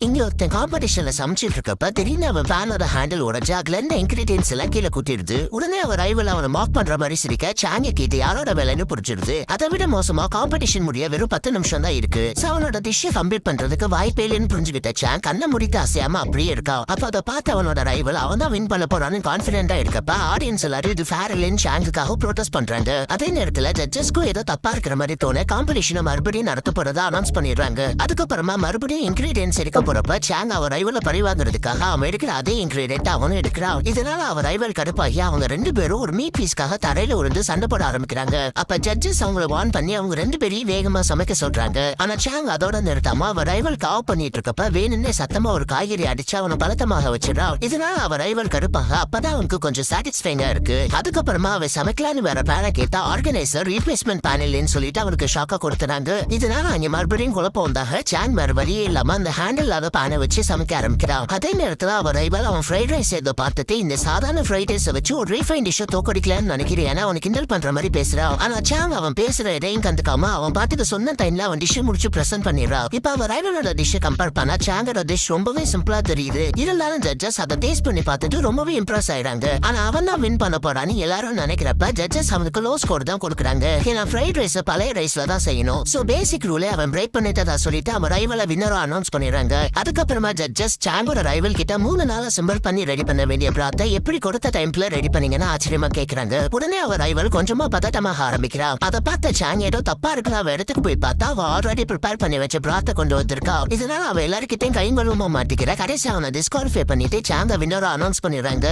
இங்க ஒருத்தன் காம்படிஷன்ல சமைச்சிட்டு இருக்கப்ப திடீர்னு அவன் பேனோட ஹேண்டில் உடஞ்சு அதுல இருந்த இன்கிரீடியன்ஸ் எல்லாம் கீழே குட்டிடுது. உடனே அவர் ரைவல் அவனை மாக் பண்ற மாதிரி சிரிக்க சாங்க கேட்டு யாரோட வேலைன்னு புரிஞ்சிருது. அதை விட மோசமா காம்படிஷன் முடிய வெறும் 10 நிமிஷம் தான் இருக்கு. அவனோட டிஷ்ஷை கம்ப்ளீட் பண்றதுக்கு வாய்ப்பே இல்லைன்னு புரிஞ்சுக்கிட்ட சாங் கண்ணை முடித்து அசையாம அப்படியே இருக்கா. அப்ப அதை பார்த்து அவனோட ரைவல் அவன் தான் வின் பண்ண போறான்னு கான்பிடென்டா இருக்கப்ப ஆடியன்ஸ் எல்லாரும் இது ஃபேர் இல்லைன்னு சாங்குக்காக ப்ரோட்டஸ்ட் பண்றாங்க. அதே நேரத்துல ஜட்ஜஸ்க்கும் ஏதோ தப்பா இருக்கிற மாதிரி தோண காம்படிஷனை மறுபடியும் நடத்த போறதா அனௌன்ஸ் பண்ணிடுறாங்க. அதுக்கப்புறமா மறுபடியும் இன்கிரீடியன்ஸ் எடுக்க போறப்ப சாங் அவர் ரைவலை பழிவாங்கிறதுக்காக அவன் எடுக்கிற அதே இன்கிரீடியன்ட் அவனும் எடுக்கிறான். இதனால அவர் ரைவல் கடுப்பாகி அவங்க 2 பேரும் ஒரு மீட் பீஸ்க்காக தரையில விழுந்து சண்டை போட ஆரம்பிக்கிறாங்க. அப்ப ஜட்ஜஸ் அவங்களை வார்ன் பண்ணி அவங்க 2 பேரையும் வேகமா சமைக்க சொல்றாங்க. ஆனா சாங் அதோட நிறுத்தாம அவர் ரைவல் காவ் பண்ணிட்டு இருக்கப்ப வேணும்னே சத்தமா ஒரு காய்கறி அடிச்சு அவனை பலத்தமாக வச்சிடறான். இதனால அவர் ரைவல் கடுப்பாக அப்பதான் அவனுக்கு கொஞ்சம் சாட்டிஸ்ஃபைங்கா இருக்கு. அதுக்கப்புறமா அவன் சமைக்கலான்னு வேற பேனை கேட்டா ஆர்கனைசர் ரீப்ளேஸ்மெண்ட் பேனல்னு சொல்லிட்டு அவனுக்கு ஷாக்கா கொடுத்துறாங்க. இதனால அங்க மறுபடியும் குழப்பம் வந்தாக சாங் வேற வழியே இல்லாம அந்த ஹேண்டில் இல்லாத பேனை வச்சு சமைக்க ஆரம்பிக்கிறான். அதே நேரத்துல அவர் ரைவல் அவன் ஃப்ரைட் ரைஸ் ஏதோ பார்த்துட்டு இந்த சாதாரண ஃப்ரைட் ரைஸை வச்சு ஒரு ரீஃபைன் டிஷ்ஷை தோக்கடிக்கலான்னு நினைக்கிறேன் அவன் கிண்டல் பண்ற மாதிரி பேசுறான். ஆனா சாங் அவன் பேசுற இதையும் கண்டுக்காம அவன் பார்த்துட்டு சொன்ன டைம்ல அவன் டிஷ் முடிச்சு பிரசன்ட் பண்ணிடுறான். இப்ப அவன் ரைவலோட டிஷ்ஷை கம்பேர் பண்ணா சாங்கோட டிஷ் ரொம்பவே சிம்பிளா தெரியுது. இருந்தாலும் ஜட்ஜஸ் அதை டேஸ்ட் பண்ணி பார்த்துட்டு ரொம்பவே இம்ப்ரெஸ் ஆயிடுறாங்க. ஆனா அவன் தான் வின் பண்ண போறான்னு எல்லாரும் நினைக்கிறப்ப ஜட்ஜஸ் அவனுக்கு லோ ஸ்கோர் தான் கொடுக்குறாங்க. ஏன்னா ஃப்ரைட் ரைஸ் பழைய ரைஸ்ல தான் செய்யணும். சோ பேசிக் ரூலே அவன் பிரேக் பண்ணிட்டதா சொல்லிட்டு அவன் ரைவலை வின்னரா அனௌன்ஸ் பண்ணிடுறாங்க. அதுக்கப்புறமா ஜட்ஜஸ் சாங்கோட ரைவல் கிட்ட 3 நாளா சிம்பிள் பண்ணி ரெடி பண்ண வேண்டிய பிராத்தை எப்படி கொடுத்த டைம்ல ரெடி பண்ணீங்கன்னு ஆச்சரியமா கேக்குறாங்க. உடனே அவர் ரைவல் கொஞ்சமா பதட்டமாக ஆரம்பிக்கிறான். அதை பார்த்த சாங் ஏதோ தப்பா இருக்குன்னு அவ இடத்துக்கு போய் பார்த்தா அவ ஆல்ரெடி ப்ரிப்பேர் பண்ணி வச்ச பிராத்தை கொண்டு வந்திருக்கா. இதனால அவ எல்லாருக்கிட்டையும் கைங்களுமா மாட்டிக்கிற கடைசி அவனை டிஸ்குவாலிஃபை பண்ணிட்டு சாங்க வின்னரா அனௌன்ஸ் பண்ணிடுறாங்க.